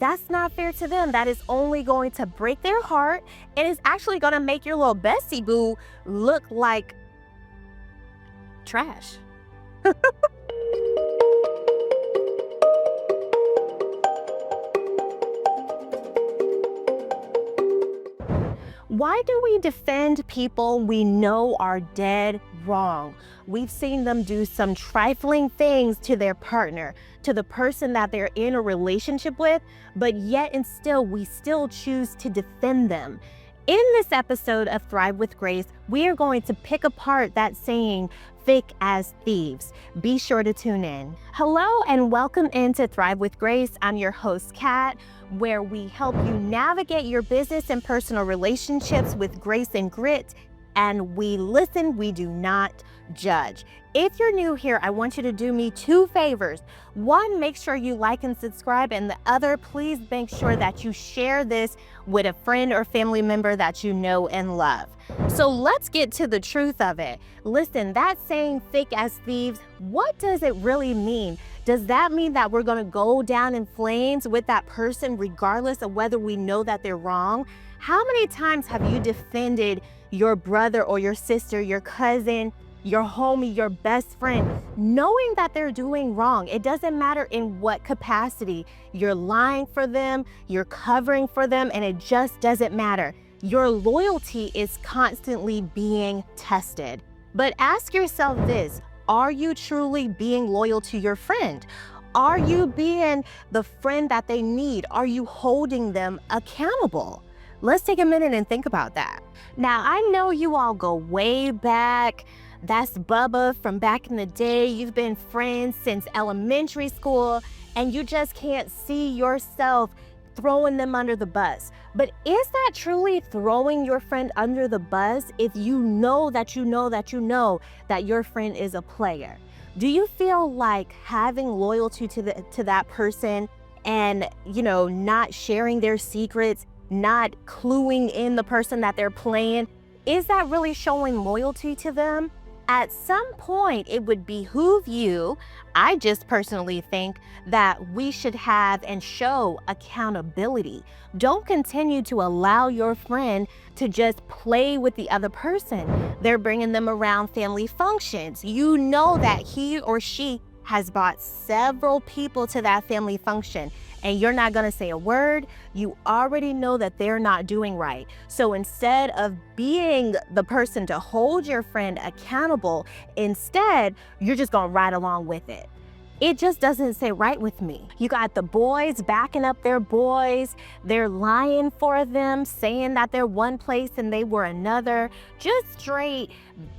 That's not fair to them. That is only going to break their heart, and it's actually going to make your little bestie boo look like trash. Why do we defend people we know are dead wrong? We've seen them do some trifling things to their partner, to the person that they're in a relationship with, but yet and still, we still choose to defend them. In this episode of Thrive with Grace, we are going to pick apart that saying, thick as thieves. Be sure to tune in. Hello and welcome into Thrive with Grace. I'm your host, Kat, where we help you navigate your business and personal relationships with grace and grit. And we listen, we do not judge. If you're new here, I want you to do me two favors. One, make sure you like and subscribe, and the other, please make sure that you share this with a friend or family member that you know and love. So let's get to the truth of it. Listen, that saying thick as thieves, what does it really mean? Does that mean that we're going to go down in flames with that person regardless of whether we know that they're wrong? How many times have you defended your brother or your sister, your cousin, your homie, your best friend, knowing that they're doing wrong? It doesn't matter in what capacity. You're lying for them, you're covering for them, and it just doesn't matter. Your loyalty is constantly being tested. But ask yourself this, are you truly being loyal to your friend? Are you being the friend that they need? Are you holding them accountable? Let's take a minute and think about that. Now, I know you all go way back. That's Bubba from back in the day. You've been friends since elementary school, and you just can't see yourself throwing them under the bus. But is that truly throwing your friend under the bus if you know that your friend is a player? Do you feel like having loyalty to that person and, not sharing their secrets, not cluing in the person that they're playing, is that really showing loyalty to them? At some point, it would behoove you, I just personally think, that we should have and show accountability. Don't continue to allow your friend to just play with the other person. They're bringing them around family functions. You know that he or she has brought several people to that family function, and you're not going to say a word. You already know that they're not doing right. So instead of being the person to hold your friend accountable, instead, you're just going to ride along with it. It just doesn't sit right with me. You got the boys backing up their boys. They're lying for them, saying that they're one place and they were another. Just straight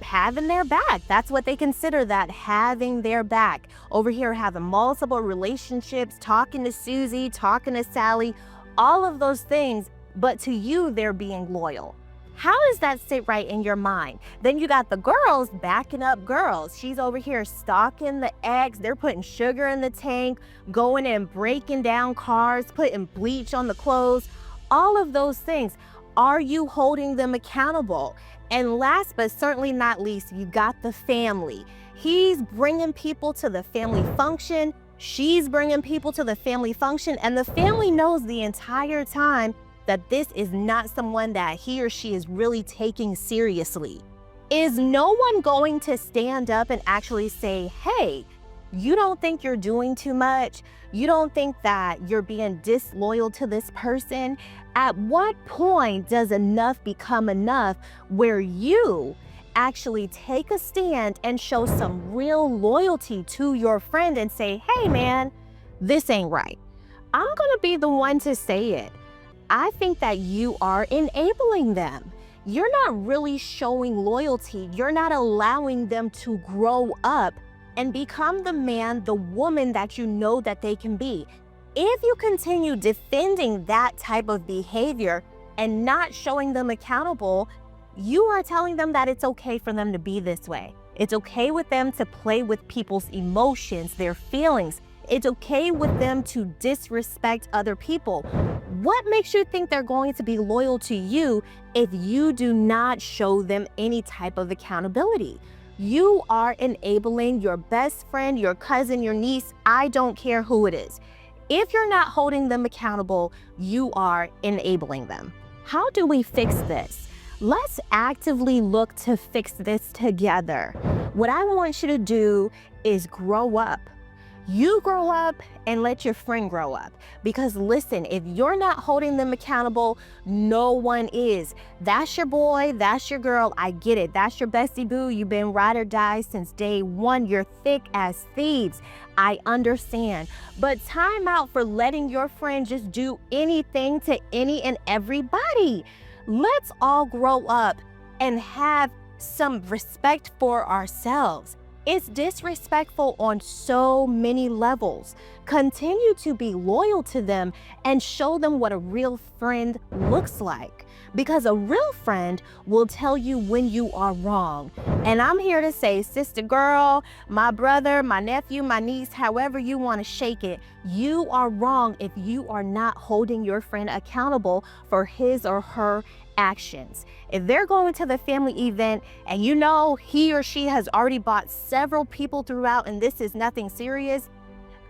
having their back. That's what they consider that, having their back. Over here having multiple relationships, talking to Susie, talking to Sally, all of those things. But to you, they're being loyal. How does that sit right in your mind? Then you got the girls backing up girls. She's over here stalking the ex. They're putting sugar in the tank, going and breaking down cars, putting bleach on the clothes, all of those things. Are you holding them accountable? And last but certainly not least, you got the family. He's bringing people to the family function. She's bringing people to the family function, and the family knows the entire time that this is not someone that he or she is really taking seriously. Is no one going to stand up and actually say, hey, you don't think you're doing too much? You don't think that you're being disloyal to this person? At what point does enough become enough where you actually take a stand and show some real loyalty to your friend and say, hey man, this ain't right? I'm gonna be the one to say it. I think that you are enabling them. You're not really showing loyalty. You're not allowing them to grow up and become the man, the woman that you know that they can be. If you continue defending that type of behavior and not showing them accountable, you are telling them that it's okay for them to be this way. It's okay with them to play with people's emotions, their feelings. It's okay with them to disrespect other people. What makes you think they're going to be loyal to you if you do not show them any type of accountability? You are enabling your best friend, your cousin, your niece, I don't care who it is. If you're not holding them accountable, you are enabling them. How do we fix this? Let's actively look to fix this together. What I want you to do is grow up. You grow up and let your friend grow up. Because listen, if you're not holding them accountable, no one is. That's your boy, that's your girl, I get it. That's your bestie boo, you've been ride or die since day one. You're thick as thieves, I understand. But time out for letting your friend just do anything to any and everybody. Let's all grow up and have some respect for ourselves. It's disrespectful on so many levels. Continue to be loyal to them and show them what a real friend looks like. Because a real friend will tell you when you are wrong. And I'm here to say, sister girl, my brother, my nephew, my niece, however you want to shake it, you are wrong if you are not holding your friend accountable for his or her actions. If they're going to the family event and you know he or she has already bought several people throughout and this is nothing serious,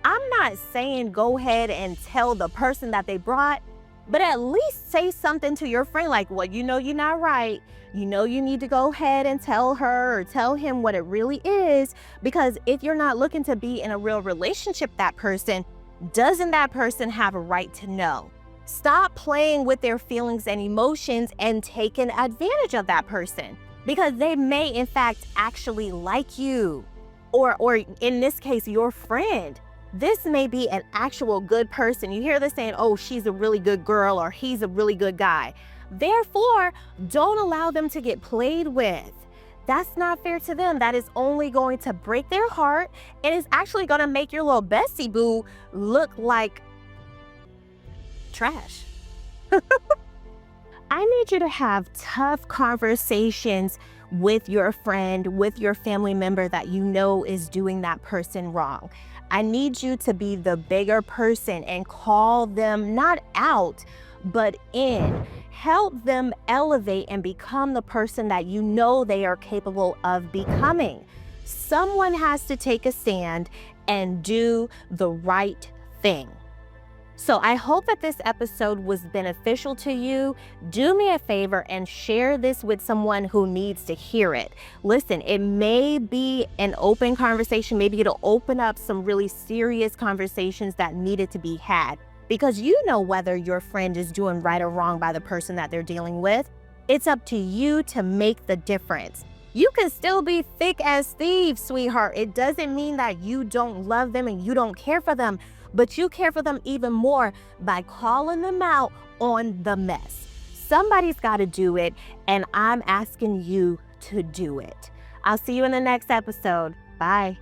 I'm not saying go ahead and tell the person that they brought, but at least say something to your friend like, well, you know you're not right. You know you need to go ahead and tell her or tell him what it really is, because if you're not looking to be in a real relationship with that person, doesn't that person have a right to know? Stop playing with their feelings and emotions and taking advantage of that person, because they may in fact actually like you, or in this case, your friend. This may be an actual good person. You hear this saying, oh, she's a really good girl or he's a really good guy. Therefore, don't allow them to get played with. That's not fair to them. That is only going to break their heart and is actually going to make your little bestie boo look like trash. I need you to have tough conversations with your friend, with your family member that you know is doing that person wrong. I need you to be the bigger person and call them not out, but in. Help them elevate and become the person that you know they are capable of becoming. Someone has to take a stand and do the right thing. So I hope that this episode was beneficial to you. Do me a favor and share this with someone who needs to hear it. Listen, it may be an open conversation. Maybe it'll open up some really serious conversations that needed to be had, because you know whether your friend is doing right or wrong by the person that they're dealing with. It's up to you to make the difference. You can still be thick as thieves, sweetheart. It doesn't mean that you don't love them and you don't care for them, but you care for them even more by calling them out on the mess. Somebody's got to do it, and I'm asking you to do it. I'll see you in the next episode. Bye.